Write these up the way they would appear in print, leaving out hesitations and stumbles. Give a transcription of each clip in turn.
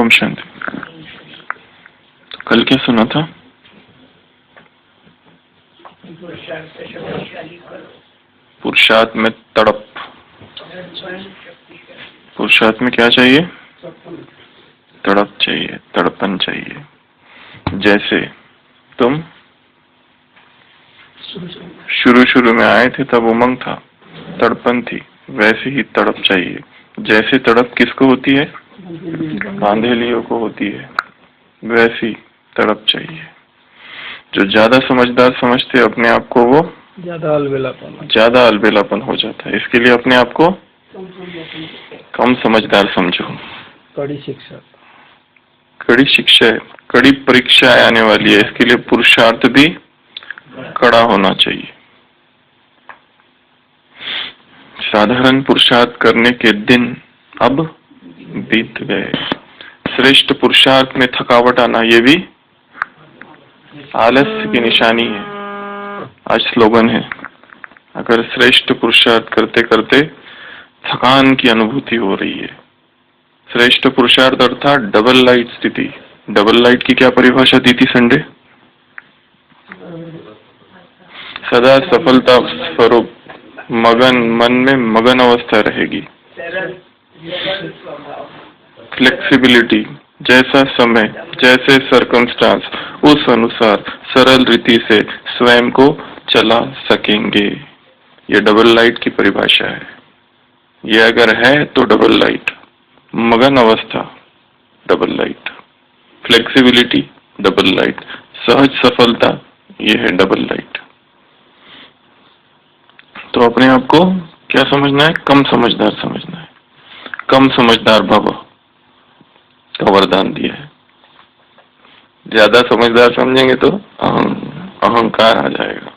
ओम शांति। तो कल क्या सुना था? पुरुषार्थ में तड़प। पुरुषार्थ में क्या चाहिए? तड़प चाहिए, तड़पन चाहिए। जैसे तुम शुरू में आए थे तब उमंग था, तड़पन थी, वैसे ही तड़प चाहिए। जैसे तड़प किसको होती है? कांधेलियों को होती है, वैसी तड़प चाहिए। जो ज्यादा समझदार समझते अपने आप को, वो ज्यादा अलबेलापन हो जाता है। इसके लिए अपने आप को कम समझदार समझो। कड़ी शिक्षा, कड़ी शिक्षा है, कड़ी परीक्षा आने वाली है। इसके लिए पुरुषार्थ भी कड़ा होना चाहिए। साधारण पुरुषार्थ करने के दिन अब बीत गए। श्रेष्ठ पुरुषार्थ में थकावट आना, ये भी आलस्य की निशानी है। आज स्लोगन है, अगर श्रेष्ठ पुरुषार्थ करते करते थकान की अनुभूति हो रही है। श्रेष्ठ पुरुषार्थ अर्थात डबल लाइट स्थिति। डबल लाइट की क्या परिभाषा दी थी संडे? सदा सफलता स्वरूप मगन, मन में मगन अवस्था रहेगी। फ्लेक्सिबिलिटी, जैसा समय, जैसे सर्कमस्टांस, उस अनुसार सरल रीति से स्वयं को चला सकेंगे। ये डबल लाइट की परिभाषा है। ये अगर है तो डबल लाइट। मगन अवस्था double light, flexibility double light, सहज सफलता, ये है डबल लाइट। तो अपने आप को क्या समझना है? कम समझदार समझना है। कम समझदार भव का वरदान दिया है। ज्यादा समझदार समझेंगे तो अहंकार आ जाएगा।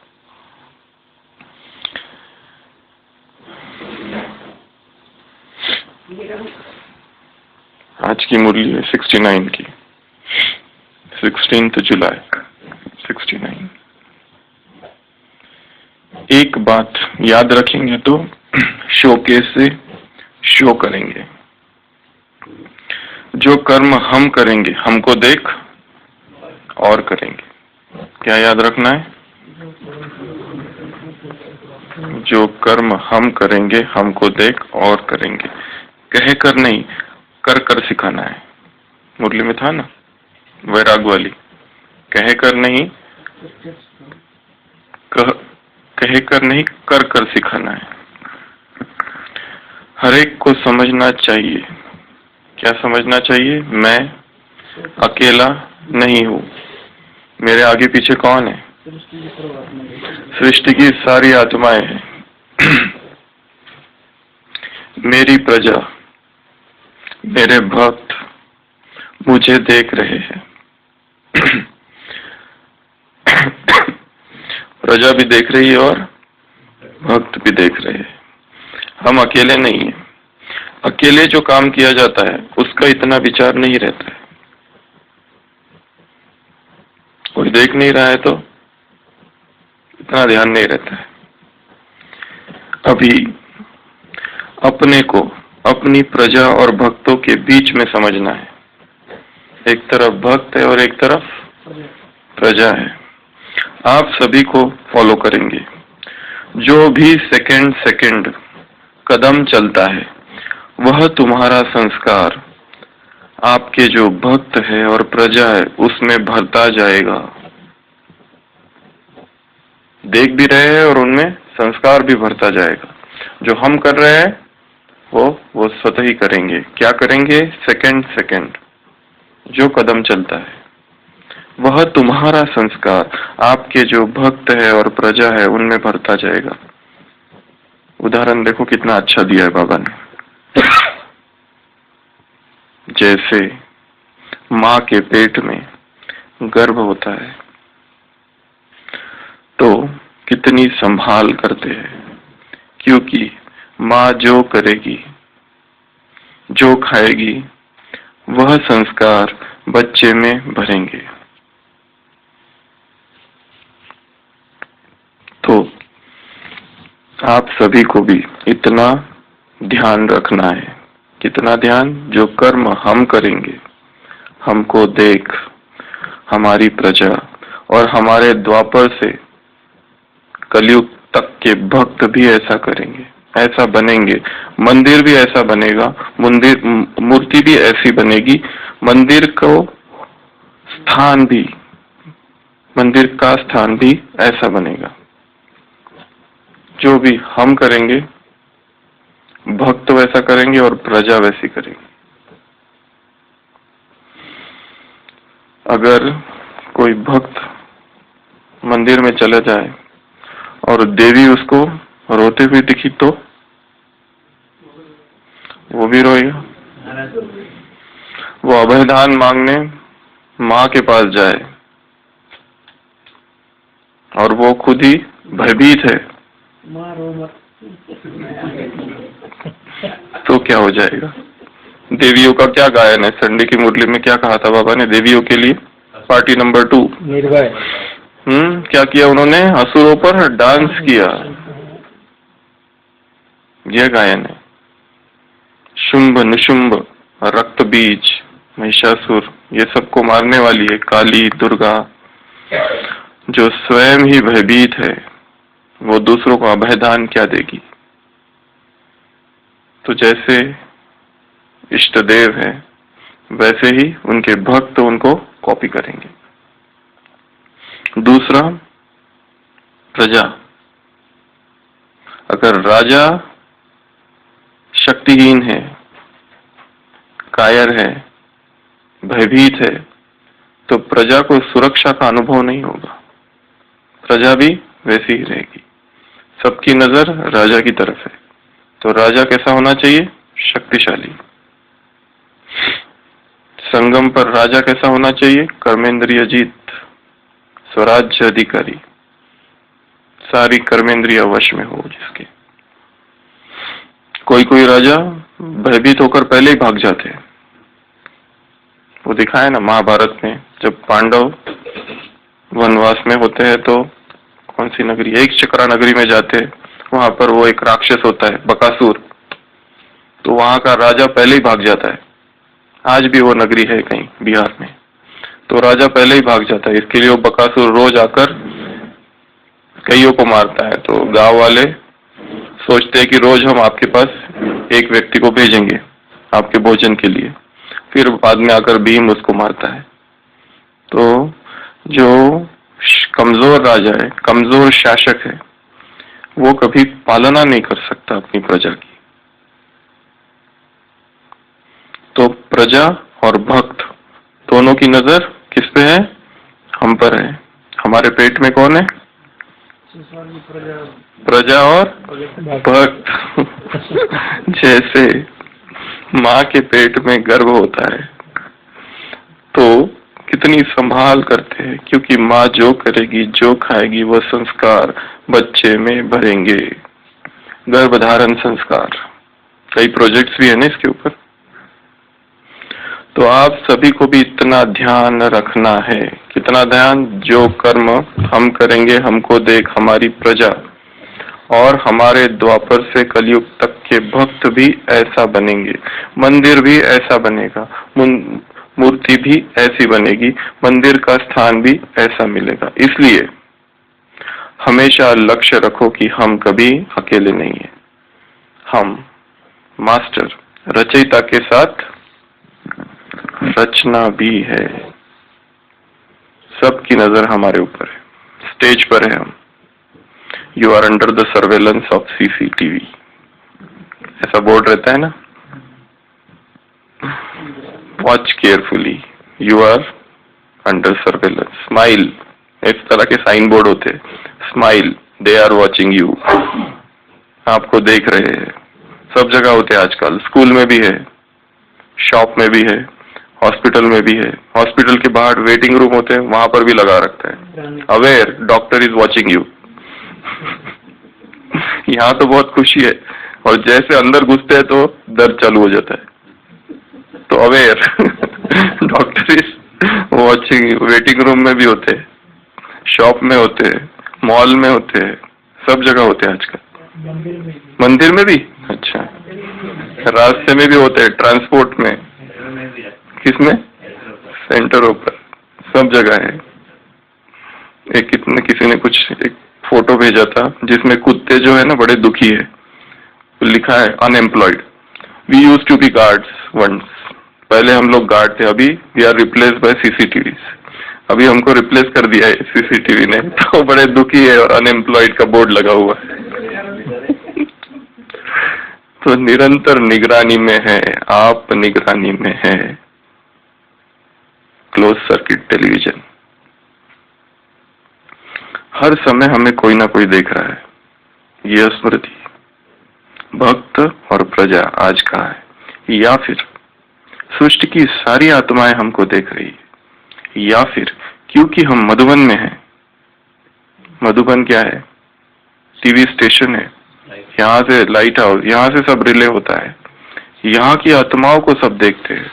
आज की मुरली है 69 की, 16 जुलाई 69। एक बात याद रखेंगे तो शोकेस से शो करेंगे। जो कर्म हम करेंगे, हमको देख और करेंगे। क्या याद रखना है? जो कर्म हम करेंगे, हमको देख और करेंगे। कह कर नहीं, कर कर सिखाना है। मुरली में था ना वैराग वाली, कह कर नहीं, कह कर नहीं, कर कर सिखाना है। हर एक को समझना चाहिए। क्या समझना चाहिए? मैं अकेला नहीं हूँ। मेरे आगे पीछे कौन है? सृष्टि की सारी आत्माएं हैं। मेरी प्रजा, मेरे भक्त मुझे देख रहे हैं। प्रजा भी देख रही है और भक्त भी देख रहे हैं। हम अकेले नहीं हैं। अकेले जो काम किया जाता है उसका इतना विचार नहीं रहता है। कोई देख नहीं रहा है तो इतना ध्यान नहीं रहता है। अभी अपने को अपनी प्रजा और भक्तों के बीच में समझना है। एक तरफ भक्त है और एक तरफ प्रजा है। आप सभी को फॉलो करेंगे। जो भी सेकंड सेकंड कदम चलता है वह तुम्हारा संस्कार आपके जो भक्त है और प्रजा है उसमें भरता जाएगा। देख भी रहे हैं और उनमें संस्कार भी भरता जाएगा। जो हम कर रहे हैं वो स्वतः ही करेंगे। क्या करेंगे? सेकंड सेकंड जो कदम चलता है वह तुम्हारा संस्कार आपके जो भक्त है और प्रजा है उनमें भरता जाएगा। उदाहरण देखो कितना अच्छा दिया है बाबा ने। जैसे माँ के पेट में गर्भ होता है तो कितनी संभाल करते हैं, क्योंकि माँ जो करेगी, जो खाएगी, वह संस्कार बच्चे में भरेंगे। तो आप सभी को भी इतना ध्यान रखना है। कितना ध्यान? जो कर्म हम करेंगे हमको देख हमारी प्रजा, और हमारे द्वापर से कलयुग तक के भक्त भी ऐसा करेंगे, ऐसा बनेंगे। मंदिर भी ऐसा बनेगा, मूर्ति भी ऐसी बनेगी, मंदिर का स्थान भी ऐसा बनेगा। जो भी हम करेंगे, भक्त वैसा करेंगे और प्रजा वैसी करेगी। अगर कोई भक्त मंदिर में चला जाए और देवी उसको रोते हुए दिखी तो वो भी रोएगा। वो अभयदान मांगने माँ के पास जाए और वो खुद ही भयभीत है तो क्या हो जाएगा? देवियों का क्या गायन है? संडे की मुरली में क्या कहा था बाबा ने देवियों के लिए? पार्टी नंबर 2 निर्भय। क्या किया उन्होंने? असुरों पर डांस किया। यह गायन है। शुंभ निशुंभ, रक्त बीज, महिषासुर, ये सबको मारने वाली है काली दुर्गा, जो स्वयं ही भयभीत है, वो दूसरों को अभयदान क्या देगी? तो जैसे इष्ट देव है, वैसे ही उनके भक्त उनको कॉपी करेंगे। दूसरा, प्रजा। अगर राजा शक्तिहीन है, कायर है, भयभीत है, तो प्रजा को सुरक्षा का अनुभव नहीं होगा। प्रजा भी वैसी ही रहेगी। सबकी नजर राजा की तरफ है, तो राजा कैसा होना चाहिए? शक्तिशाली। संगम पर राजा कैसा होना चाहिए? कर्मेंद्रिय जीत, स्वराज्य अधिकारी, सारी कर्मेंद्रिय वश में हो जिसके। कोई राजा भयभीत होकर पहले ही भाग जाते हैं। वो दिखाया ना महाभारत में, जब पांडव वनवास में होते हैं तो कौन सी नगरी, एक चक्रा नगरी में जाते हैं, वहां पर वो एक राक्षस होता है बकासुर, तो वहां का राजा पहले ही भाग जाता है। आज भी वो नगरी है कहीं बिहार में, तो राजा पहले ही भाग जाता है। इसके लिए वो बकासुर रोज आकर कईयों को मारता है। तो गांव वाले सोचते हैं कि रोज हम आपके पास एक व्यक्ति को भेजेंगे आपके भोजन के लिए, फिर बाद में आकर भीम उसको मारता है। तो जो कमजोर राजा है, कमजोर शासक है, वो कभी पालना नहीं कर सकता अपनी प्रजा की। तो प्रजा और भक्त दोनों की नजर किस पे है? हम पर है। हमारे पेट में कौन है? प्रजा और भक्त। जैसे माँ के पेट में गर्भ होता है तो कितनी संभाल करते हैं, क्योंकि माँ जो करेगी, जो खाएगी, वो संस्कार बच्चे में भरेंगे। गर्भधारण संस्कार, कई प्रोजेक्ट्स भी है ना इसके ऊपर। तो आप सभी को भी इतना ध्यान रखना है। कितना ध्यान? जो कर्म हम करेंगे, हमको देख हमारी प्रजा, और हमारे द्वापर से कलयुग तक के भक्त भी ऐसा बनेंगे। मंदिर भी ऐसा बनेगा, मूर्ति भी ऐसी बनेगी, मंदिर का स्थान भी ऐसा मिलेगा। इसलिए हमेशा लक्ष्य रखो कि हम कभी अकेले नहीं है। हम मास्टर रचयिता के साथ रचना भी है। सबकी नजर हमारे ऊपर है, स्टेज पर है हम। You are under the surveillance of CCTV, ऐसा बोर्ड रहता है ना। Watch carefully, you are under surveillance. Smile, इस तरह के साइन बोर्ड होते हैं। Smile, they are watching you, आपको देख रहे हैं। सब जगह होते हैं आजकल, स्कूल में भी है, शॉप में भी है, हॉस्पिटल में भी है। हॉस्पिटल के बाहर वेटिंग रूम होते हैं, वहां पर भी लगा रखता है, aware doctor is watching you. यहाँ तो बहुत खुशी है, और जैसे अंदर घुसते हैं तो दर्द चालू हो जाता है। तो aware doctor is watching you. Waiting room में भी होते हैं, शॉप में होते हैं, मॉल में होते हैं, सब जगह होते हैं आजकल। मंदिर में भी, अच्छा, रास्ते में भी होते हैं, ट्रांसपोर्ट में। किसमें? सेंटरों पर सब जगह है। एक किसी ने कुछ एक फोटो भेजा था जिसमें कुत्ते जो है ना बड़े दुखी है, लिखा है unemployed, we use to be guards once, पहले हम लोग गार्ड थे, अभी we are replaced by CCTV, अभी हमको रिप्लेस कर दिया है सीसीटीवी ने, तो बड़े दुखी है और अनएम्प्लॉयड का बोर्ड लगा हुआ है। तो निरंतर निगरानी में है, आप निगरानी में है, क्लोज सर्किट टेलीविजन, हर समय हमें कोई ना कोई देख रहा है। यह स्मृति भक्त और प्रजा आज का है, या फिर सृष्टि की सारी आत्माएं हमको देख रही है, या फिर क्योंकि हम मधुबन में हैं, मधुबन क्या है, टीवी स्टेशन है, यहाँ से लाइट हाउस, यहाँ से सब रिले होता है, यहाँ की आत्माओं को सब देखते हैं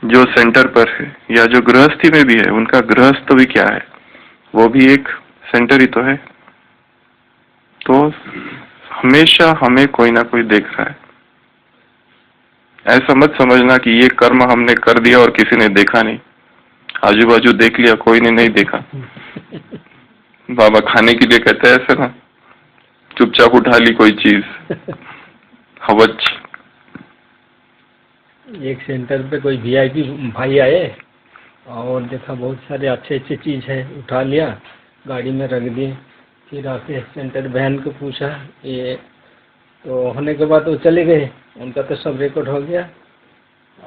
जो सेंटर पर है, या जो गृहस्थी में भी है, उनका गृहस्थ भी क्या है, वो भी एक सेंटर ही तो है। तो हमेशा हमें कोई ना कोई देख रहा है। ऐसा मत समझना कि ये कर्म हमने कर दिया और किसी ने देखा नहीं, आजू बाजू देख लिया, कोई ने नहीं देखा। बाबा खाने के लिए कहते हैं ऐसे ना, चुपचाप उठा ली कोई चीज, हवच। एक सेंटर पे कोई वीआईपी भाई आए और देखा बहुत सारे अच्छे अच्छे चीज है, उठा लिया, गाड़ी में रख दिए, फिर आके सेंटर बहन को पूछा ये, तो होने के बाद वो चले गए, उनका तो सब रिकॉर्ड हो गया।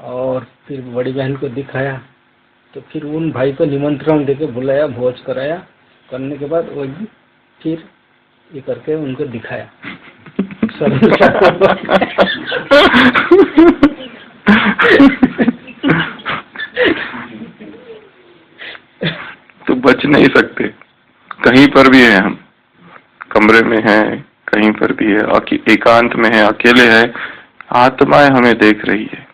और फिर बड़ी बहन को दिखाया, तो फिर उन भाई को निमंत्रण देके बुलाया, भोज कराया, करने के बाद वो फिर ये करके उनको दिखाया। तो बच नहीं सकते, कहीं पर भी है, हम कमरे में हैं, कहीं पर भी है, एकांत में है, अकेले है, आत्माएं हमें देख रही है।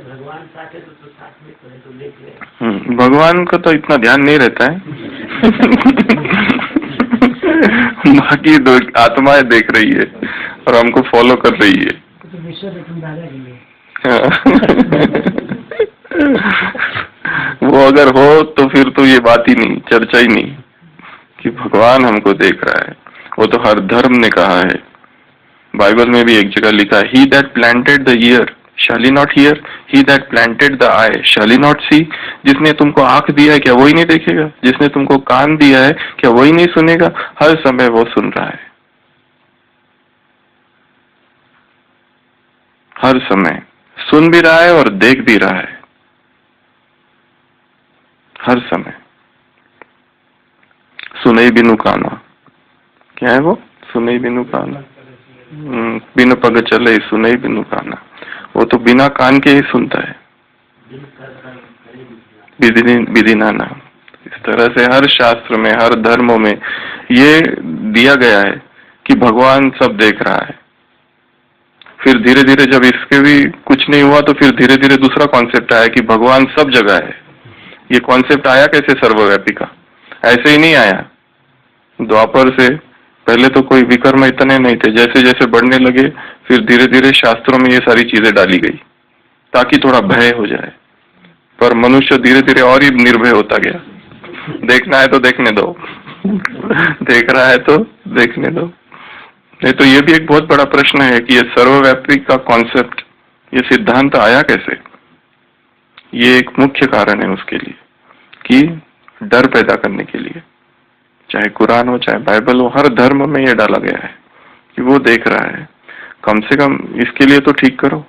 भगवान साथ है तो साथ में तो देख ले। भगवान का तो इतना ध्यान नहीं रहता है। बाकी आत्माएं देख रही है और हमको फॉलो कर रही है। वो अगर हो तो फिर तो ये बात ही नहीं, चर्चा ही नहीं कि भगवान हमको देख रहा है। वो तो हर धर्म ने कहा है, बाइबल में भी एक जगह लिखा है, he that planted the ear shall he not hear, he that planted the eye shall he not see। जिसने तुमको आंख दिया है क्या वही नहीं देखेगा, जिसने तुमको कान दिया है क्या वही नहीं सुनेगा। हर समय वो सुन रहा है, हर समय सुन भी रहा है और देख भी रहा है, हर समय। सुनई बिनु काना, क्या है वो, सुनई बिनु काना, बिनु पग चले सुनई बिनु काना, वो तो बिना कान के ही सुनता है, विधि नाना। इस तरह से हर शास्त्र में, हर धर्मों में ये दिया गया है कि भगवान सब देख रहा है। फिर धीरे धीरे जब इसके भी कुछ नहीं हुआ तो फिर धीरे धीरे दूसरा कॉन्सेप्ट आया कि भगवान सब जगह है। ये कॉन्सेप्ट आया कैसे सर्वव्यापी का, ऐसे ही नहीं आया। द्वापर से पहले तो कोई विकर्म इतने नहीं थे, जैसे जैसे बढ़ने लगे फिर धीरे धीरे शास्त्रों में ये सारी चीजें डाली गई ताकि थोड़ा भय हो जाए, पर मनुष्य धीरे धीरे और ही निर्भय होता गया। देखना है तो देखने दो, देख रहा है तो देखने दो। नहीं तो ये भी एक बहुत बड़ा प्रश्न है कि ये सर्वव्यापी का कॉन्सेप्ट, ये सिद्धांत आया कैसे। ये एक मुख्य कारण है उसके लिए कि डर पैदा करने के लिए, चाहे कुरान हो चाहे बाइबल हो, हर धर्म में ये डाला गया है कि वो देख रहा है। कम से कम इसके लिए तो ठीक करो,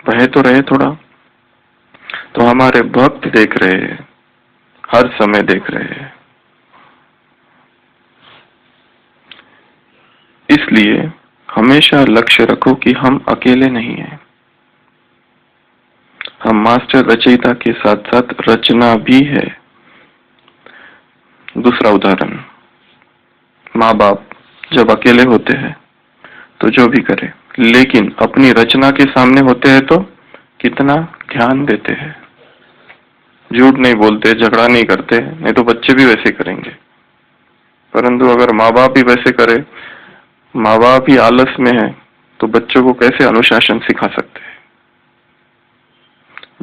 भय तो रहे थोड़ा। तो हमारे भक्त देख रहे हैं, हर समय देख रहे हैं। इसलिए हमेशा लक्ष्य रखो कि हम अकेले नहीं हैं, हम मास्टर रचयिता के साथ साथ रचना भी है। दूसरा उदाहरण, माँ बाप जब अकेले होते हैं तो जो भी करे, लेकिन अपनी रचना के सामने होते हैं तो कितना ध्यान देते हैं, झूठ नहीं बोलते, झगड़ा नहीं करते, नहीं तो बच्चे भी वैसे करेंगे। परंतु अगर माँ बाप ही वैसे करे, माँ बाप ही आलस में है, तो बच्चों को कैसे अनुशासन सिखा सकते हैं।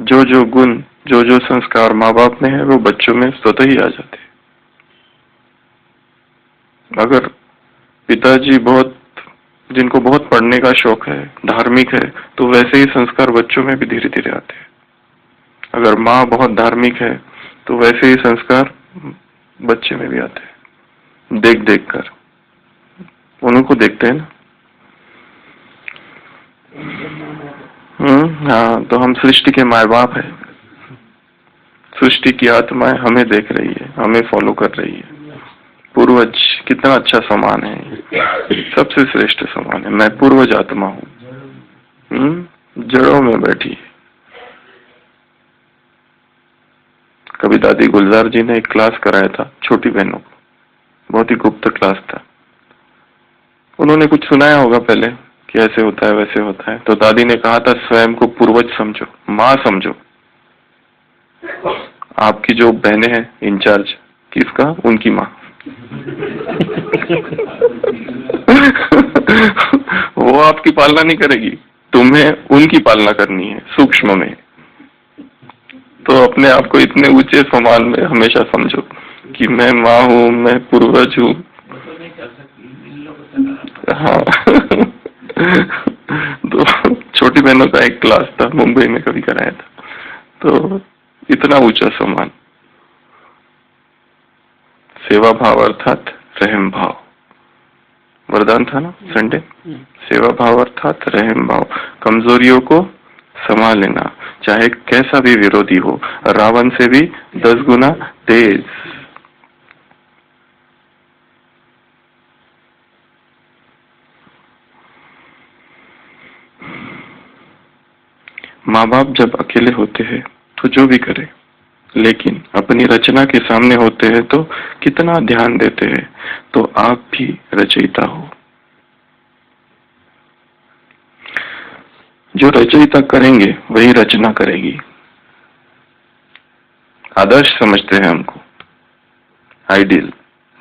जो जो गुण, जो जो संस्कार माँ बाप में है वो बच्चों में स्वतः ही आ जाते हैं। अगर पिताजी जिनको बहुत पढ़ने का शौक है, धार्मिक है, तो वैसे ही संस्कार बच्चों में भी धीरे धीरे आते हैं। अगर माँ बहुत धार्मिक है तो वैसे ही संस्कार बच्चे में भी आते हैं, देख देख कर। उनको देखते हैं ना। हाँ, तो हम सृष्टि के माँ बाप है। सृष्टि की आत्माएं हमें देख रही है, हमें फॉलो कर रही है। पूर्वज कितना अच्छा समान है, सबसे श्रेष्ठ समान है। मैं पूर्वज आत्मा हूँ, जड़ों में बैठी है। कभी दादी गुलजार जी ने एक क्लास कराया था छोटी बहनों को, बहुत ही गुप्त क्लास था। उन्होंने कुछ सुनाया होगा पहले कि ऐसे होता है वैसे होता है, तो दादी ने कहा था स्वयं को पूर्वज समझो, माँ समझो। आपकी जो बहनें हैं इंचार्ज किसका, उनकी माँ। वो आपकी पालना नहीं करेगी, तुम्हें उनकी पालना करनी है सूक्ष्म में। तो अपने आप को इतने ऊंचे सम्मान में हमेशा समझो कि मैं माँ हूँ, मैं पूर्वज हूँ। हाँ। तो छोटी बहनों का एक क्लास था, मुंबई में कभी कराया था, तो इतना ऊंचा सम्मान। सेवा भाव अर्थात रहम भाव, वरदान था ना संडे। सेवा भाव अर्थात रहम भाव, कमजोरियों को संभाल लेना, चाहे कैसा भी विरोधी हो, रावण से भी 10 गुना तेज। माँ बाप जब अकेले होते हैं तो जो भी करे, लेकिन अपनी रचना के सामने होते हैं तो कितना ध्यान देते हैं। तो आप भी रचयिता हो। जो रचयिता करेंगे वही रचना करेगी। आदर्श समझते हैं हमको, आइडियल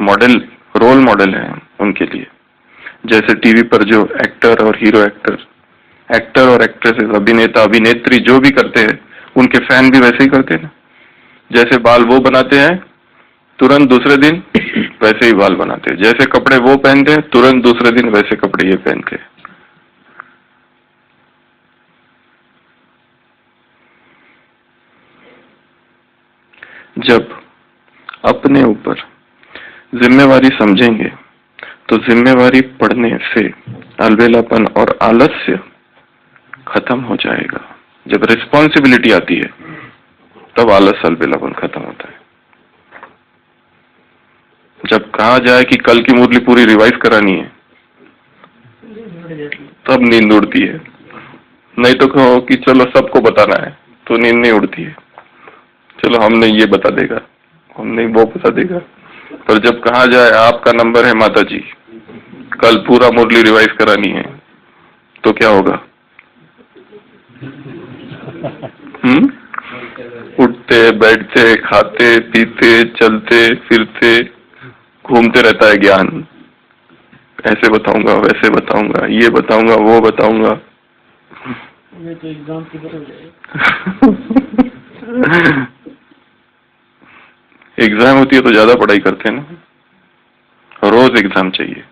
मॉडल, रोल मॉडल है उनके लिए। जैसे टीवी पर जो एक्टर और हीरो एक्टर और एक्ट्रेसेस, अभिनेता अभिनेत्री जो भी करते हैं, उनके फैन भी वैसे ही करते हैं ना। जैसे बाल वो बनाते हैं, तुरंत दूसरे दिन वैसे ही बाल बनाते हैं। जैसे कपड़े वो पहनते हैं, तुरंत दूसरे दिन वैसे कपड़े ये पहनते हैं। जब अपने ऊपर जिम्मेवारी समझेंगे तो जिम्मेवारी पड़ने से अलबेलापन और आलस्य खत्म हो जाएगा। जब रिस्पॉन्सिबिलिटी आती है तब आलस अलबेलापन खत्म होता है। जब कहा जाए कि कल की मुरली पूरी रिवाइज करानी है, तब नींद उड़ती है। नहीं तो कहो कि चलो सबको बताना है, तो नींद नहीं उड़ती है। चलो हमने ये बता देगा, हमने वो बता देगा। पर जब कहा जाए आपका नंबर है माता जी, कल पूरा मुरली रिवाइज करानी है, तो क्या होगा? उठते बैठते खाते पीते चलते फिरते घूमते रहता है ज्ञान। ऐसे बताऊंगा, वैसे बताऊंगा, ये बताऊंगा, वो बताऊंगा। ये तो एग्जाम की तरह हो जाएगा। एग्जाम होती है तो ज्यादा पढ़ाई करते हैं ना, रोज एग्जाम चाहिए।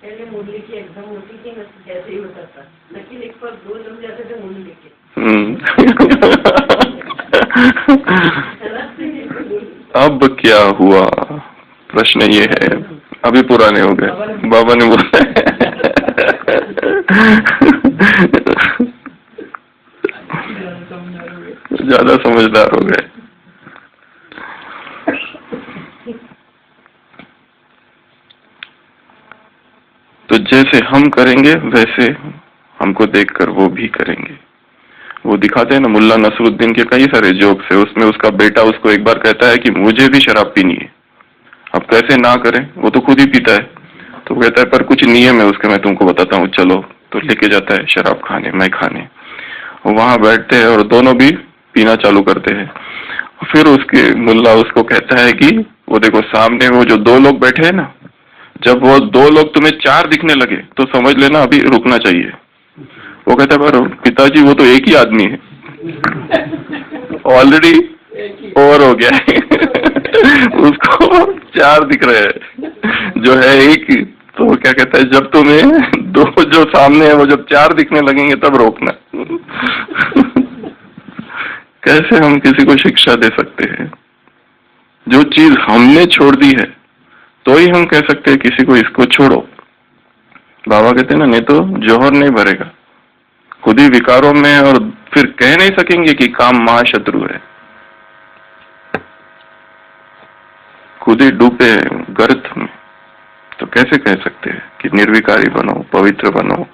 पहले मुरली की एग्जाम होती थी, जैसे ही होता था, लेकिन एक बार 2 जम जाते थे मुरली लिख के। अब क्या हुआ, प्रश्न ये है। अभी पुराने हो गए, बाबा ने बोला। ज्यादा समझदार हो गए। तो जैसे हम करेंगे वैसे हमको देखकर वो भी करेंगे। वो दिखाते हैं ना, मुल्ला नसरुद्दीन के कई सारे जोक्स है। उसमें उसका बेटा उसको एक बार कहता है कि मुझे भी शराब पीनी है। अब कैसे ना करें, वो तो खुद ही पीता है। तो कहता है पर कुछ नियम है उसके, मैं तुमको बताता हूँ, चलो। तो लेके जाता है शराब खाने, मैं खाने। वहां बैठते हैं और दोनों भी पीना चालू करते हैं। फिर उसके मुल्ला उसको कहता है कि वो देखो सामने वो जो 2 लोग बैठे हैं ना, जब वो 2 लोग तुम्हें 4 दिखने लगे तो समझ लेना अभी रुकना चाहिए। वो कहता है पर पिताजी वो तो एक ही आदमी है। ऑलरेडी ओवर हो गया है। उसको 4 दिख रहे हैं, जो है एक। तो क्या कहता है, जब तुम्हें 2 जो सामने है वो जब 4 दिखने लगेंगे तब रोकना। कैसे हम किसी को शिक्षा दे सकते हैं? जो चीज हमने छोड़ दी है तो ही हम कह सकते हैं किसी को इसको छोड़ो। बाबा कहते हैं ना, नहीं तो जौहर नहीं भरेगा। खुद ही विकारों में, और फिर कह नहीं सकेंगे कि काम महाशत्रु है। खुद ही डूबे गर्त में, तो कैसे कह सकते हैं कि निर्विकारी बनो, पवित्र बनो,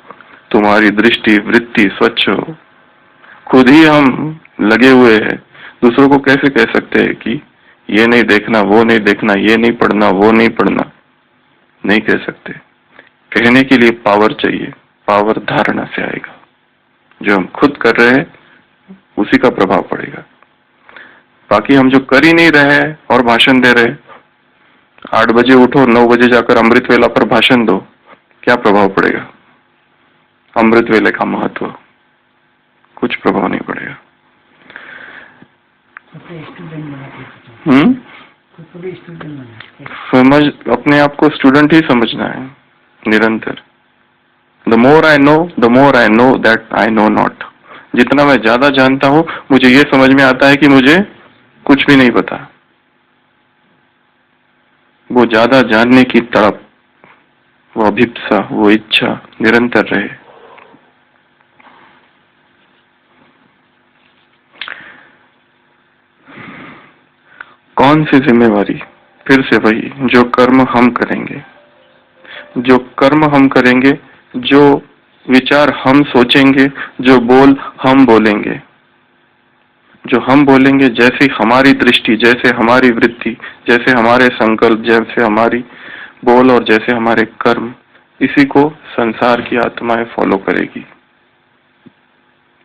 तुम्हारी दृष्टि वृत्ति स्वच्छ हो। खुद ही हम लगे हुए हैं, दूसरों को कैसे कह सकते हैं कि ये नहीं देखना, वो नहीं देखना, ये नहीं पढ़ना, वो नहीं पढ़ना? नहीं कह सकते। कहने के लिए पावर चाहिए, पावर धारणा से आएगा। जो हम खुद कर रहे हैं उसी का प्रभाव पड़ेगा। बाकी हम जो कर ही नहीं रहे हैं और भाषण दे रहे, 8 बजे उठो, 9 बजे जाकर अमृत वेला पर भाषण दो, क्या प्रभाव पड़ेगा? अमृत वेले का महत्व, कुछ प्रभाव नहीं पड़ेगा। समझ, अपने आप को स्टूडेंट ही समझना है निरंतर। The more I know that I know not. जितना मैं ज्यादा जानता हूं, मुझे ये समझ में आता है कि मुझे कुछ भी नहीं पता। वो ज्यादा जानने की तड़प, वो अभिप्सा, वो इच्छा निरंतर रहे। कौन सी जिम्मेवारी? फिर से वही, जो कर्म हम करेंगे, जो कर्म हम करेंगे, जो विचार हम सोचेंगे, जो बोल हम बोलेंगे, जो हम बोलेंगे, जैसे हमारी दृष्टि, जैसे हमारी वृत्ति, जैसे हमारे संकल्प, जैसे हमारी बोल और जैसे हमारे कर्म, इसी को संसार की आत्माएं फॉलो करेगी,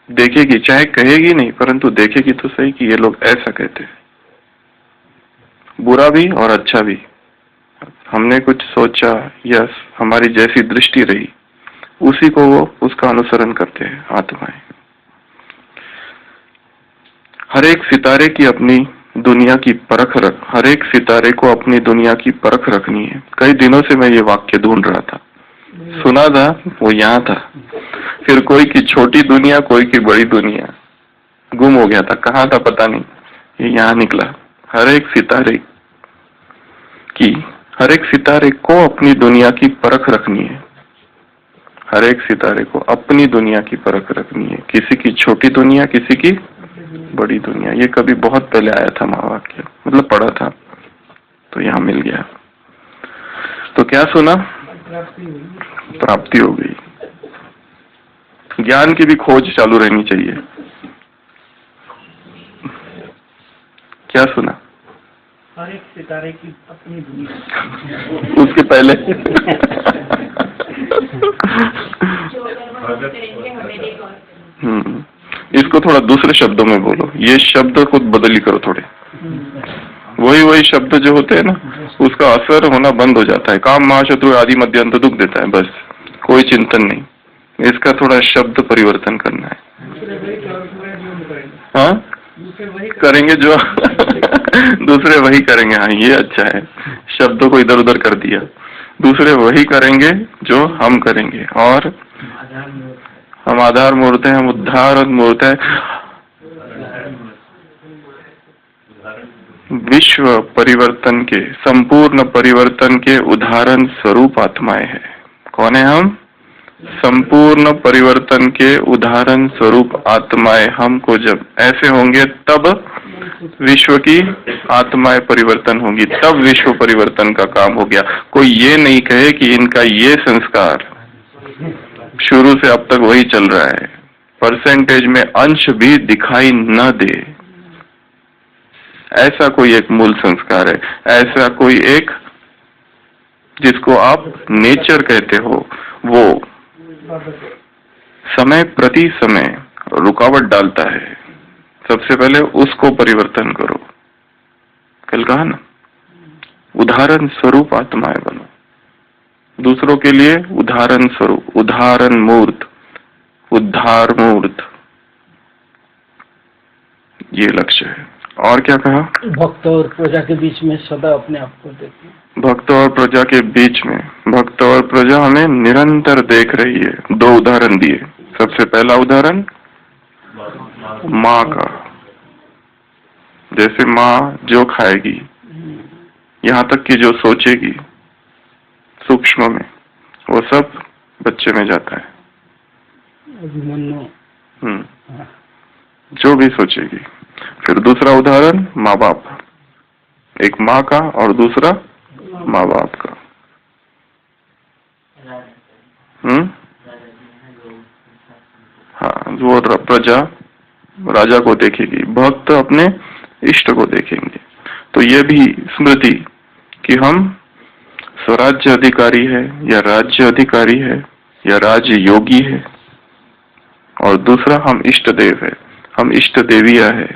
देखेगी। चाहे कहेगी नहीं, परंतु देखेगी तो सही कि ये लोग ऐसा कहते हैं। बुरा भी और अच्छा भी। हमने कुछ सोचा, यस, हमारी जैसी दृष्टि रही, उसी को वो उसका अनुसरण करते हैं आत्माएं। हर एक सितारे की अपनी दुनिया की परख रख, हर एक सितारे को अपनी दुनिया की परख रखनी है। कई दिनों से मैं ये वाक्य ढूंढ रहा था, सुना था, वो यहाँ था, फिर कोई की छोटी दुनिया, कोई की बड़ी दुनिया, गुम हो गया था, कहाँ था पता नहीं, ये यहाँ निकला। हर एक सितारे की, हर एक सितारे को अपनी दुनिया की परख रखनी है। हर एक सितारे को अपनी दुनिया की परख रखनी है। किसी की छोटी दुनिया, किसी की बड़ी दुनिया। ये कभी बहुत पहले आया था महावाक्य, मतलब पढ़ा था, तो यहाँ मिल गया। तो क्या सुना? प्राप्ति हो गई। ज्ञान की भी खोज चालू रहनी चाहिए। क्या सुना? हर एक सितारे की अपनी दुनिया। उसके पहले इसको थोड़ा दूसरे शब्दों में बोलो। ये शब्द खुद बदली करो थोड़े। वही शब्द जो होते हैं ना, उसका असर होना बंद हो जाता है। काम महाशत्रु आदि मध्य अंत दुख देता है, बस, कोई चिंतन नहीं। इसका थोड़ा शब्द परिवर्तन करना है। हाँ, करेंगे जो दूसरे वही करेंगे। हाँ, ये अच्छा है, शब्दों को इधर उधर कर दिया। दूसरे वही करेंगे जो हम करेंगे, और हम आधार मूर्त है, हम उद्धार मूर्त है। विश्व परिवर्तन के, संपूर्ण परिवर्तन के उदाहरण स्वरूप आत्माएं हैं। कौन है हम? संपूर्ण परिवर्तन के उदाहरण स्वरूप आत्माएं। हमको जब ऐसे होंगे तब विश्व की आत्माएं परिवर्तन होंगी, तब विश्व परिवर्तन का काम हो गया। कोई ये नहीं कहे कि इनका ये संस्कार शुरू से अब तक वही चल रहा है, परसेंटेज में अंश भी दिखाई न दे, ऐसा कोई एक मूल संस्कार है। ऐसा कोई एक, जिसको आप नेचर कहते हो, वो समय प्रति समय रुकावट डालता है। सबसे पहले उसको परिवर्तन करो। कल कहा ना, उदाहरण स्वरूप आत्माएं बनो। दूसरों के लिए उदाहरण स्वरूप, उदाहरण मूर्त, उद्धार मूर्त। ये लक्ष्य है। और क्या कहा? भक्त और प्रजा के बीच में सदा अपने आप को देखें। भक्त और प्रजा के बीच में, भक्त और प्रजा हमें निरंतर देख रही है। 2 उदाहरण दिए। सबसे पहला उदाहरण माँ का, जैसे माँ जो खाएगी, यहाँ तक कि जो सोचेगी सूक्ष्म में, वो सब बच्चे में जाता है। जो भी सोचेगी। फिर दूसरा उदाहरण माँ बाप, एक माँ का और दूसरा माँ बाप का। हाँ, वो प्रजा राजा को देखेगी, भक्त अपने इष्ट को देखेंगे। तो ये भी स्मृति कि हम स्वराज्य अधिकारी है या राज्य अधिकारी है या राज्य योगी है, और दूसरा हम इष्ट देव है, हम इष्ट देविया है।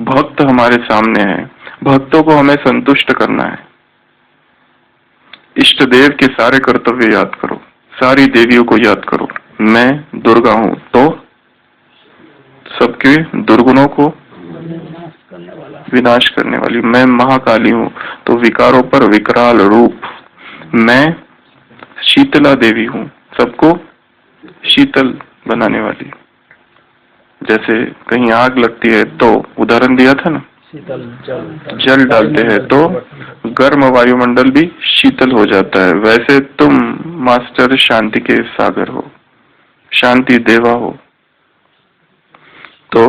भक्त हमारे सामने है, भक्तों को हमें संतुष्ट करना है। इष्ट देव के सारे कर्तव्य याद करो, सारी देवियों को याद करो। मैं दुर्गा हूं तो सबके दुर्गुणों को विनाश करने वाली। मैं महाकाली हूं तो विकारों पर विकराल रूप। मैं शीतला देवी हूं, सबको शीतल बनाने वाली। जैसे कहीं आग लगती है तो उदाहरण दिया था ना, जल डालते हैं तो गर्म वायुमंडल भी शीतल हो जाता है। वैसे तुम मास्टर शांति के सागर हो, शांति देवा हो। तो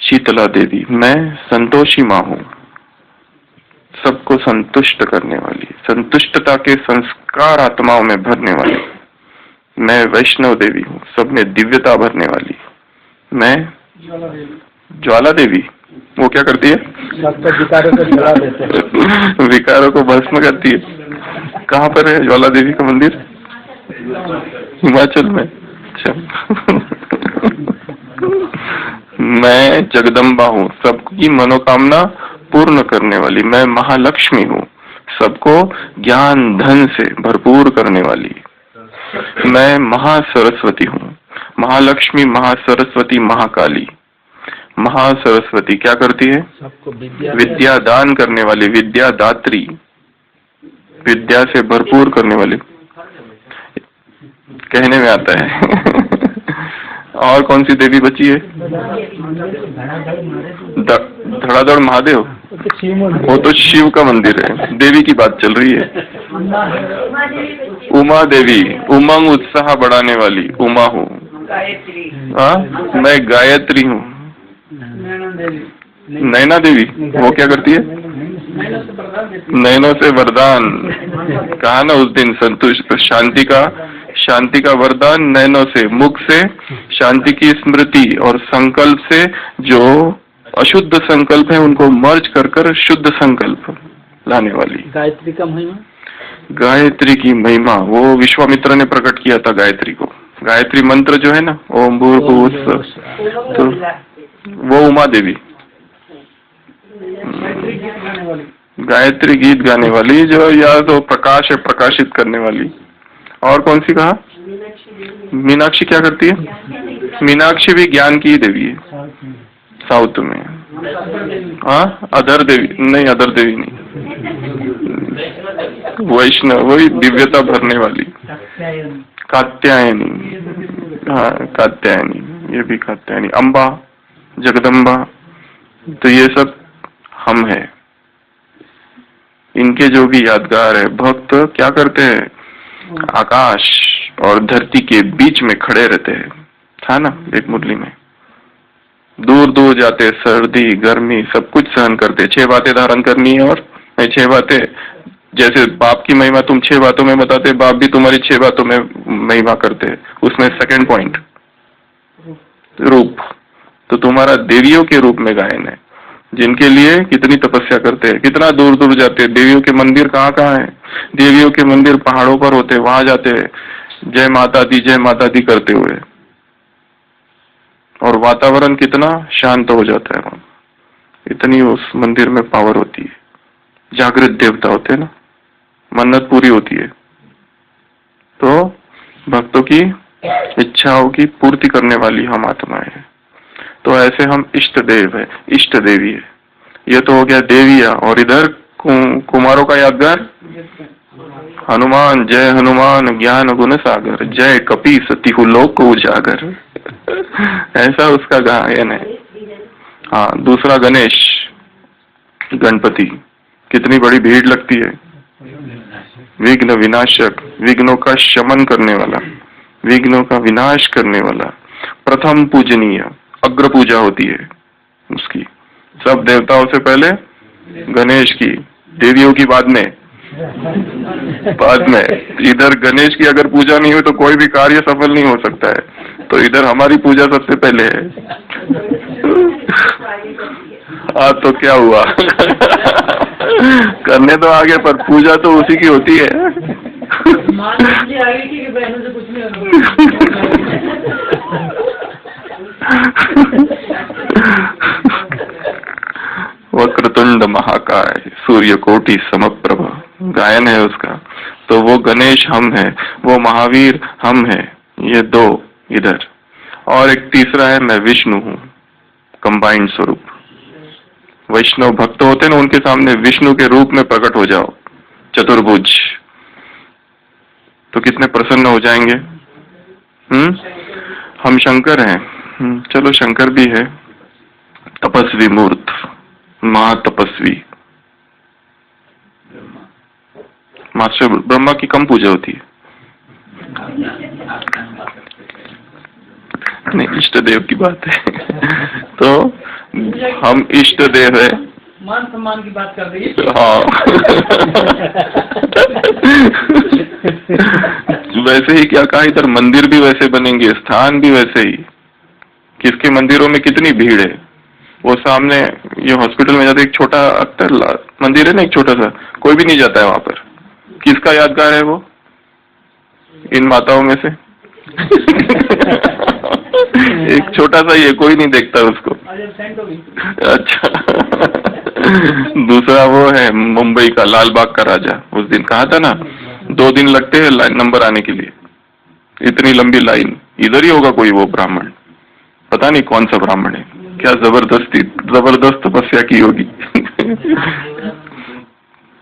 शीतला देवी, मैं संतोषी माँ हूँ, सबको संतुष्ट करने वाली, संतुष्टता के संस्कार आत्माओं में भरने वाली। मैं वैष्णव देवी हूँ, सब में दिव्यता भरने वाली। मैं ज्वाला देवी, वो क्या करती है? विकारों को जला देते हैं। विकारों को भस्म करती है। कहाँ पर है ज्वाला देवी का मंदिर? हिमाचल में। अच्छा। मैं जगदम्बा हूँ, सबकी मनोकामना पूर्ण करने वाली। मैं महालक्ष्मी हूँ, सबको ज्ञान धन से भरपूर करने वाली। मैं महासरस्वती हूँ, महालक्ष्मी, महासरस्वती, महाकाली। महासरस्वती क्या करती है? सबको विद्या दान करने वाली, विद्या दात्री, विद्या से भरपूर करने वाली। कहने में आता है। और कौन सी देवी बची है? धड़ाधड़ महादेव, वो तो शिव का मंदिर है, देवी की बात चल रही है। उमा देवी, उमंग उत्साह बढ़ाने वाली उमा हूँ। हाँ, मैं गायत्री हूँ। नैना देवी, वो क्या करती है? नैनों से वरदान। कहा ना उस दिन संतुष्ट, शांति का वरदान नैनों से, मुख से शांति की स्मृति और संकल्प से जो अशुद्ध संकल्प है उनको मर्ज कर शुद्ध संकल्प लाने वाली। गायत्री का महिमा, गायत्री की महिमा वो विश्वामित्र ने प्रकट किया था गायत्री को। गायत्री मंत्र जो है ना, ओम भूर्भुवः, तो वो उमा देवी। गायत्री गीत गाने वाली, जो या तो प्रकाश है, प्रकाशित करने वाली। और कौन सी कहा? मीनाक्षी क्या करती है? मीनाक्षी भी ज्ञान की देवी है, साउथ में। हाँ, अदर देवी नहीं, अदर देवी नहीं, वैष्णव, वही दिव्यता भरने वाली। कात्यायनी, हाँ कात्यायनी, ये भी कात्यायनी। अम्बा, जगदम्बा, तो ये सब हम हैं। इनके जो भी यादगार है, भक्त क्या करते हैं? आकाश और धरती के बीच में खड़े रहते हैं, था ना एक मुरली में। दूर दूर जाते, सर्दी गर्मी सब कुछ सहन करते। 6 बातें धारण करनी है, और 6 बातें, जैसे बाप की महिमा तुम 6 बातों में बताते, बाप भी तुम्हारी 6 बातों में महिमा करते। उसमें सेकंड पॉइंट रूप, तो तुम्हारा देवियों के रूप में गायन है, जिनके लिए कितनी तपस्या करते हैं, कितना दूर दूर जाते हैं। देवियों के मंदिर कहाँ कहाँ है? देवियों के मंदिर पहाड़ों पर होते, वहां जाते हैं जय माता दी करते हुए, और वातावरण कितना शांत हो जाता है वहां। इतनी उस मंदिर में पावर होती है। जागृत देवता होते हैं ना, मन्नत पूरी होती है। तो भक्तों की इच्छाओं की पूर्ति करने वाली हम आत्माएं हैं। तो ऐसे हम इष्ट देव है, इष्ट देवी है। ये तो हो गया देविया। और इधर कुमारों का यादगार हनुमान, जय हनुमान ज्ञान गुण सागर, जय कपि सतिहु लोक उजागर। ऐसा उसका गायन है। हाँ, दूसरा गणेश, गणपति, कितनी बड़ी भीड़ लगती है। विघ्न विनाशक, विघ्नों का शमन करने वाला, विघ्नों का विनाश करने वाला, प्रथम पूजनीय, अग्र पूजा होती है उसकी। सब देवताओं से पहले गणेश की, देवियों की बाद में। इधर गणेश की अगर पूजा नहीं हो तो कोई भी कार्य सफल नहीं हो सकता है। तो इधर हमारी पूजा सबसे पहले है। तो क्या हुआ? करने तो आगे, पर पूजा तो उसी की होती है। आगे की बहनों से कुछ नहीं वक्रतुंड महाकाय सूर्यकोटि समप्रभ गायन है उसका। तो वो गणेश हम है, वो महावीर हम है। ये दो इधर। और एक तीसरा है, मैं विष्णु हूँ, कंबाइंड स्वरूप। वैष्णव भक्त होते ना, उनके सामने विष्णु के रूप में प्रकट हो जाओ, चतुर्भुज, तो कितने प्रसन्न हो जाएंगे। हम शंकर हैं। चलो शंकर भी है, तपस्वी मूर्त, महातपस्वी। मास्टर ब्रह्मा की कम पूजा होती है। नहीं, इष्ट देव की बात है। तो हम इष्ट देव है, मान सम्मान की बात कर रही है। हाँ। वैसे ही क्या कहा, इधर मंदिर भी वैसे बनेंगे, स्थान भी वैसे ही। किसके मंदिरों में कितनी भीड़ है। वो सामने ये हॉस्पिटल में जाते एक छोटा अख्तर मंदिर है ना, एक छोटा सा, कोई भी नहीं जाता है वहां पर। किसका यादगार है वो, इन माताओं में से? एक छोटा सा, ये कोई नहीं देखता उसको। अच्छा। दूसरा वो है मुंबई का लाल बाग का राजा। उस दिन कहा था ना, 2 दिन लगते हैं नंबर आने के लिए, इतनी लंबी लाइन। इधर ही होगा कोई वो ब्राह्मण, पता नहीं कौन सा ब्राह्मण है, क्या जबरदस्त तपस्या की होगी।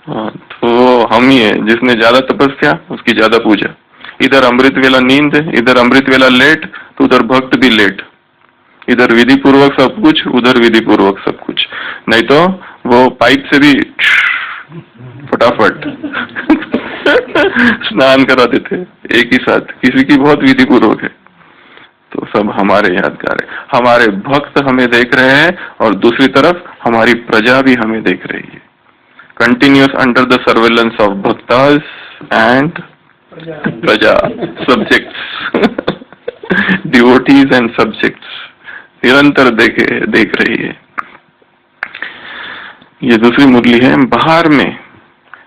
हाँ, तो हम ही है, जिसने ज्यादा तपस्या उसकी ज्यादा पूजा। इधर अमृत वेला नींद है, इधर अमृत वेला लेट, तो उधर भक्त भी लेट। इधर विधि पूर्वक सब कुछ, उधर विधि पूर्वक सब कुछ। नहीं तो वो पाइप से भी फटाफट स्नान करा देते एक ही साथ। किसी की बहुत विधि पूर्वक है। तो सब हमारे यादगार है। हमारे भक्त हमें देख रहे हैं और दूसरी तरफ हमारी प्रजा भी हमें देख रही है। Continuous under the surveillance of भक्तास एंड प्रजा, सब्जेक्ट्स, डिवोटीज एंड सब्जेक्ट्स, निरंतर देख रही है। ये दूसरी मुरली है। बाहर में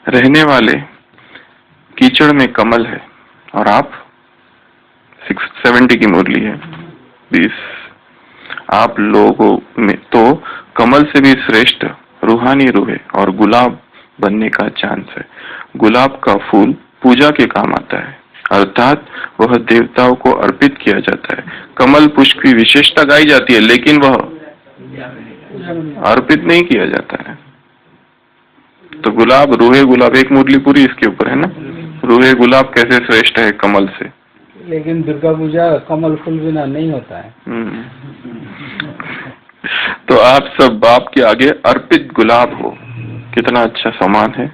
रहने वाले कीचड़ में कमल है, और आप 670 की मुरली है 20। आप लोगों में तो कमल से भी श्रेष्ठ रूहानी रूह है और गुलाब बनने का चांस है। गुलाब का फूल पूजा के काम आता है, अर्थात वह देवताओं को अर्पित किया जाता है। कमल पुष्प की विशेषता गाई जाती है, लेकिन वह अर्पित नहीं किया जाता है। तो गुलाब, रूहे गुलाब, एक मुरली पूरी इसके ऊपर है ना, रूहे गुलाब कैसे श्रेष्ठ है कमल से। लेकिन दुर्गा पूजा कमल फूल बिना नहीं होता है। तो आप सब बाप के आगे अर्पित गुलाब हो। कितना अच्छा सम्मान है।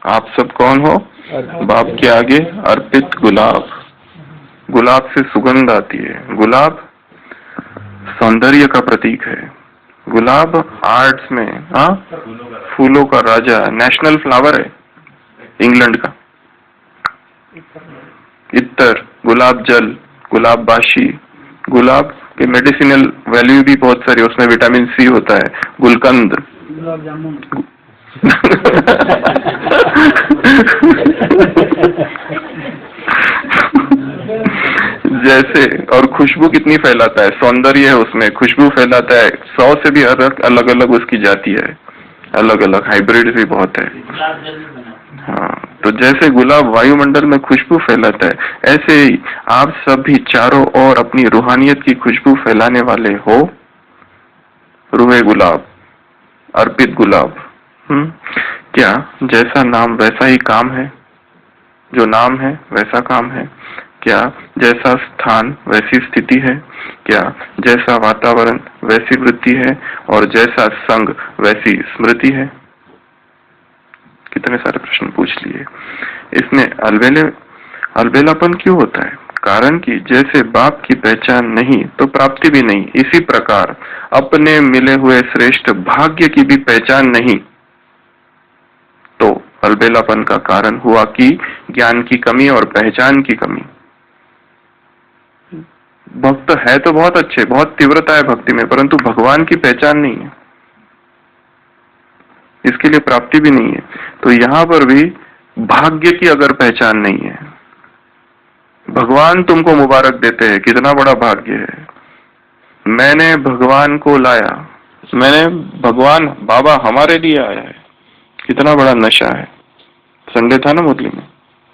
आप सब कौन हो? बाप के आगे अर्पित गुलाब। गुलाब से सुगंध आती है। गुलाब सौंदर्य का प्रतीक है। गुलाब आर्ट्स में फूलों का राजा, नेशनल फ्लावर है इंग्लैंड का। इत्तर, गुलाब जल, गुलाब बाशी, गुलाब के मेडिसिनल वैल्यू भी बहुत सारी, उसमें विटामिन सी होता है। गुलकंद, गुलाब जामुन। जैसे, और खुशबू कितनी फैलाता है, सौंदर्य है उसमें, खुशबू फैलाता है। 100 से भी अलग अलग उसकी जाति है, अलग अलग हाइब्रिड भी बहुत है। हाँ, तो जैसे गुलाब वायुमंडल में खुशबू फैलाता है, ऐसे ही आप सब भी चारों ओर अपनी रूहानियत की खुशबू फैलाने वाले हो। रूहे गुलाब, अर्पित गुलाब। क्या जैसा नाम वैसा ही काम है? जो नाम है वैसा काम है? क्या जैसा स्थान वैसी स्थिति है? क्या जैसा वातावरण वैसी वृत्ति है? और जैसा संग वैसी स्मृति है? कितने सारे प्रश्न पूछ लिए। इसमें अलबेलापन क्यों होता है? कारण कि जैसे बाप की पहचान नहीं तो प्राप्ति भी नहीं, इसी प्रकार अपने मिले हुए श्रेष्ठ भाग्य की भी पहचान नहीं तो अलबेलापन का कारण हुआ कि ज्ञान की कमी और पहचान की कमी। भक्त है तो बहुत अच्छे, बहुत तीव्रता है भक्ति में, परंतु भगवान की पहचान नहीं है, इसके लिए प्राप्ति भी नहीं है। तो यहां पर भी भाग्य की अगर पहचान नहीं है, भगवान तुमको मुबारक देते हैं, कितना बड़ा भाग्य है। मैंने भगवान को लाया, मैंने भगवान बाबा हमारे लिए आया है, कितना बड़ा नशा है। संडे था ना मुरली में,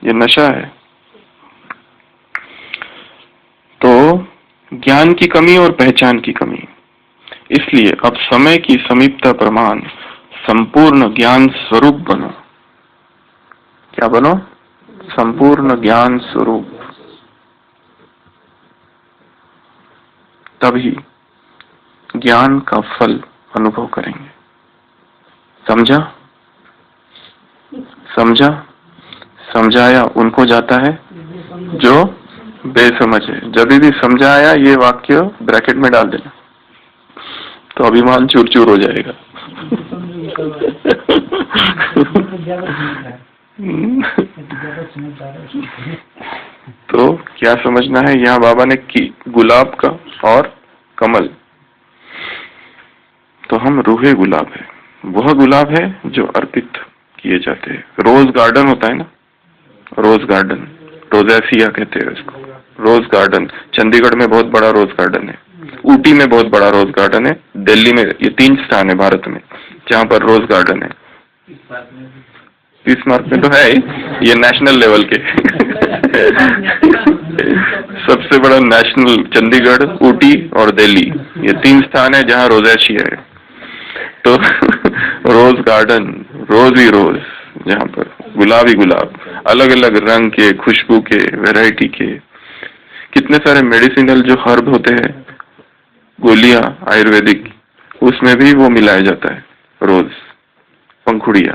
ये नशा है। तो ज्ञान की कमी और पहचान की कमी, इसलिए अब समय की समीपता प्रमाण संपूर्ण ज्ञान स्वरूप बनो। क्या बनो? संपूर्ण ज्ञान स्वरूप। तभी ज्ञान का फल अनुभव करेंगे। समझा? समझा? समझाया उनको जाता है जो बेसमझ है। जब भी समझाया ये वाक्य ब्रैकेट में डाल देना, तो अभिमान चूर चूर हो जाएगा। तो क्या समझना है? यहाँ बाबा ने की गुलाब का और कमल, तो हम रूहे गुलाब है। वह गुलाब है जो अर्पित किए जाते हैं। रोज गार्डन होता है ना, रोज गार्डन, रोजेसिया कहते हैं इसको, रोज गार्डन। चंडीगढ़ में बहुत बड़ा रोज गार्डन है, ऊटी में बहुत बड़ा रोज गार्डन है, दिल्ली में, ये 3 स्थान है भारत में जहाँ पर रोज गार्डन है। 30 मार्क में तो है ही, ये नेशनल लेवल के सबसे बड़ा नेशनल चंडीगढ़, ऊटी और दिल्ली, ये 3 स्थान है जहाँ रोजेशिया है। तो रोज गार्डन, रोज ही रोज, जहाँ पर गुलाब ही गुलाब, अलग अलग रंग के, खुशबू के, वैरायटी के, कितने सारे मेडिसिनल जो हर्ब होते हैं, गोलियां आयुर्वेदिक, उसमें भी वो मिलाया जाता है। रोज, पंखुड़िया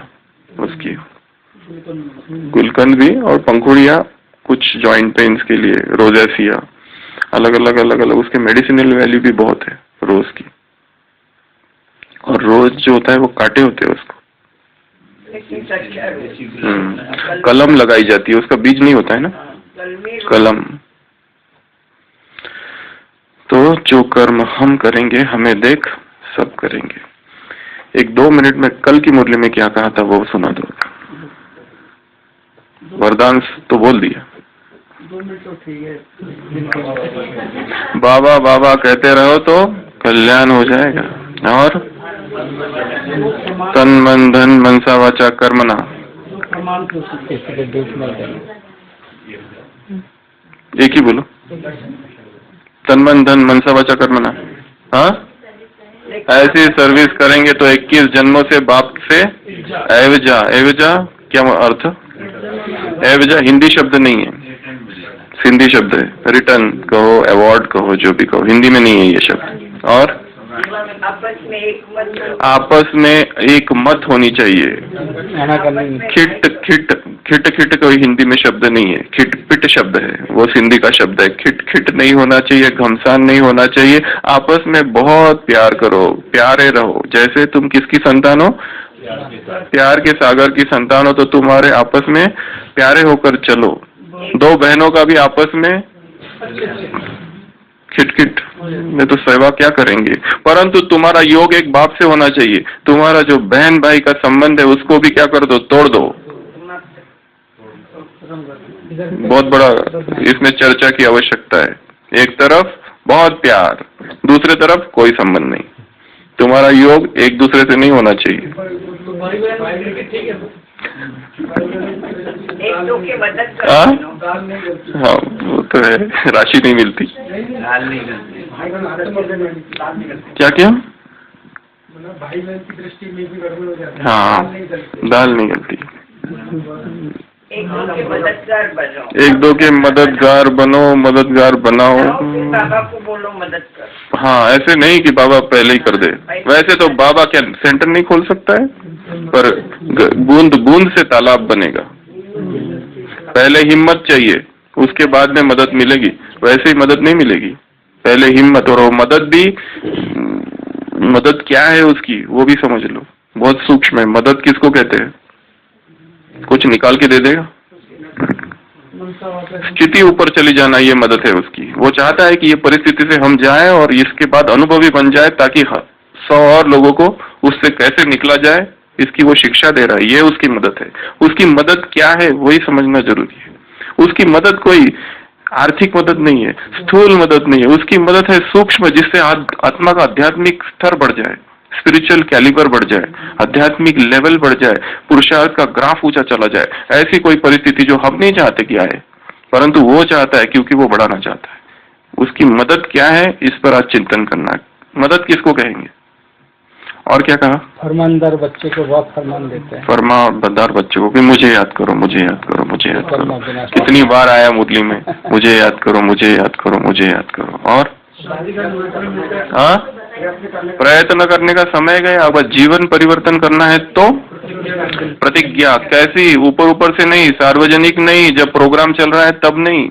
उसकी, गुलकंद भी और पंखुड़िया कुछ जॉइंट पेन्स के लिए, रोजेसिया, अलग अलग उसके मेडिसिनल वैल्यू भी बहुत है रोज की। और रोज जो होता है वो कांटे होते हैं उसको, कलम लगाई जाती है, उसका बीज नहीं होता है ना, कलम। तो जो कर्म हम करेंगे हमें देख सब करेंगे। 1-2 मिनट में कल की मुरली में क्या कहा था वो सुना दो। वरदान तो बोल दिया, 2 मिनट तो ठीक है। बाबा बाबा कहते रहो तो कल्याण हो जाएगा। और तन मन धन मनसा वाचा कर्मणा, एक ही बोलो, तन मन धन मनसा वाचा कर्मणा। हाँ, ऐसी सर्विस करेंगे तो 21 जन्मों से बाप से एवजा। एवजा क्या अर्थ? एवजा हिंदी शब्द नहीं है, सिंधी शब्द है। रिटर्न कहो, अवार्ड कहो, जो भी कहो, हिंदी में नहीं है ये शब्द। और आपस में एक मत होनी चाहिए। खिट खिट खिट खिट कोई हिंदी में शब्द नहीं है, खिट पिट शब्द है, वो सिंधी का शब्द है। खिट खिट नहीं होना चाहिए, घमसान नहीं होना चाहिए। आपस में बहुत प्यार करो, प्यारे रहो। जैसे तुम किसकी संतान हो? प्यार के सागर की संतान हो, तो तुम्हारे आपस में प्यारे होकर चलो। 2 बहनों का भी आपस में खिटखिट में तो सेवा क्या करेंगे, परंतु तुम्हारा योग एक बाप से होना चाहिए। तुम्हारा जो बहन भाई का संबंध है उसको भी क्या कर दो, तोड़ दो। बहुत बड़ा इसमें चर्चा की आवश्यकता है। एक तरफ बहुत प्यार, दूसरे तरफ कोई संबंध नहीं। तुम्हारा योग एक दूसरे से नहीं होना चाहिए। एक दो के मदद कर हाँ? बनो। हाँ वो तो है, राशि नहीं मिलती। क्या क्या? भाई बहन की दृष्टि में भी गड़बड़ हो जाती है। हाँ दाल नहीं गलती। एक दो के मददगार बनो। एक दो के मददगार बनो, मददगार बनाओ। जाओ फिर बाबा को बोलो मदद कर। हाँ ऐसे नहीं कि बाबा पहले ही कर दे। वैसे तो बाबा क्या सेंटर नहीं खोल सकता है, पर बूंद बूंद से तालाब बनेगा। पहले हिम्मत चाहिए, उसके बाद में मदद मिलेगी। वैसे ही मदद नहीं मिलेगी, पहले हिम्मत। और वो मदद भी, मदद क्या है उसकी वो भी समझ लो, बहुत सूक्ष्म है। मदद किसको कहते हैं? कुछ निकाल के दे देगा, स्थिति ऊपर चली जाना, ये मदद है उसकी। वो चाहता है कि ये परिस्थिति से हम जाएं और इसके बाद अनुभवी बन जाए, ताकि 100 और लोगों को उससे कैसे निकला जाए, इसकी वो शिक्षा दे रहा है। ये उसकी मदद है। उसकी मदद क्या है वही समझना जरूरी है। उसकी मदद कोई आर्थिक मदद नहीं है, स्थूल मदद नहीं है। उसकी मदद है सूक्ष्म, जिससे आत्मा का आध्यात्मिक स्तर बढ़ जाए, स्पिरिचुअल कैलिबर बढ़ जाए, आध्यात्मिक लेवल बढ़ जाए, पुरुषार्थ का ग्राफ ऊंचा चला जाए। ऐसी कोई परिस्थिति जो हम नहीं चाहते कि आए, परंतु वो चाहता है, क्योंकि वो बढ़ाना चाहता है। उसकी मदद क्या है, इस पर आज चिंतन करना है। मदद किसको कहेंगे? और क्या कहा? फरमानदार बच्चे को बहुत फरमान देते हैं। फरमानदार बच्चे को कि मुझे याद करो, मुझे याद करो, मुझे याद करो। कितनी बार आया मुरली में, मुझे याद करो, मुझे याद करो, मुझे याद करो। और हाँ, प्रयत्न करने का समय गया। अब जीवन परिवर्तन करना है तो प्रतिज्ञा। कैसी? ऊपर ऊपर से नहीं, सार्वजनिक नहीं, जब प्रोग्राम चल रहा है तब नहीं,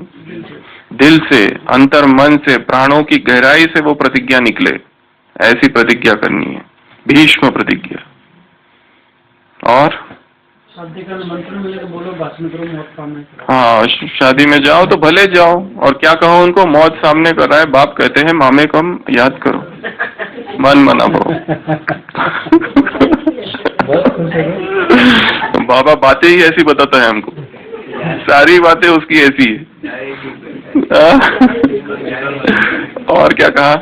दिल से, अंतर मन से, प्राणों की गहराई से वो प्रतिज्ञा निकले। ऐसी प्रतिज्ञा करनी है, भीष्म प्रतिज्ञा। और मंत्र मिले तो बोलो, भाषण करो, मौत सामने। हाँ, शादी में जाओ तो भले जाओ, और क्या कहो उनको? मौत सामने कर रहा है, बाप कहते हैं मामे कम याद करो, मन मना भो। बाबा बातें ही ऐसी बताता है हमको, सारी बातें उसकी ऐसी है। और क्या कहा?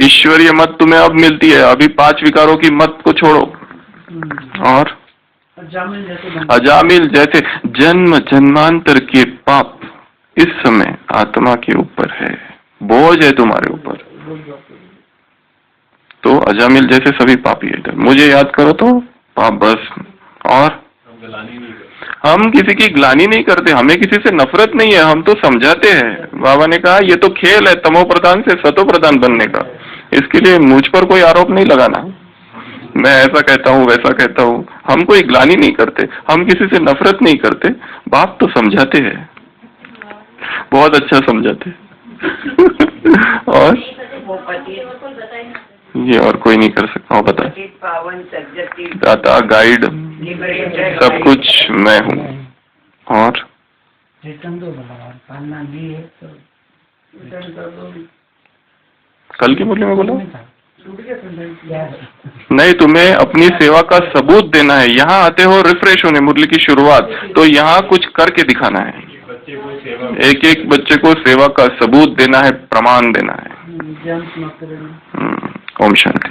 ईश्वरीय मत तुम्हें अब मिलती है। अभी 5 विकारों की मत को छोड़ो। और अजामिल जैसे जन्म जन्मांतर के पाप इस समय आत्मा के ऊपर है, बोझ है तुम्हारे ऊपर। तो अजामिल जैसे सभी पापी है। मुझे याद करो तो पाप बस। और हम किसी की ग्लानि नहीं करते, हमें किसी से नफरत नहीं है, हम तो समझाते हैं। बाबा ने कहा ये तो खेल है तमो प्रधान से सतो प्रधान बनने का, इसके लिए मुझ पर कोई आरोप नहीं लगाना। मैं ऐसा कहता हूँ, वैसा कहता हूँ, हम कोई ग्लानि नहीं करते, हम किसी से नफरत नहीं करते। बात तो समझाते हैं, बहुत अच्छा समझाते। और ये और कोई नहीं कर सकता। बता, दाता, गाइड, सब कुछ मैं हूँ। और कल की मुरली में बोला नहीं, तुम्हें अपनी सेवा का सबूत देना है। यहाँ आते हो रिफ्रेश होने, मुरली की शुरुआत, तो यहाँ कुछ करके दिखाना है। एक एक बच्चे को सेवा का सबूत देना है, प्रमाण देना है। ओम शांति।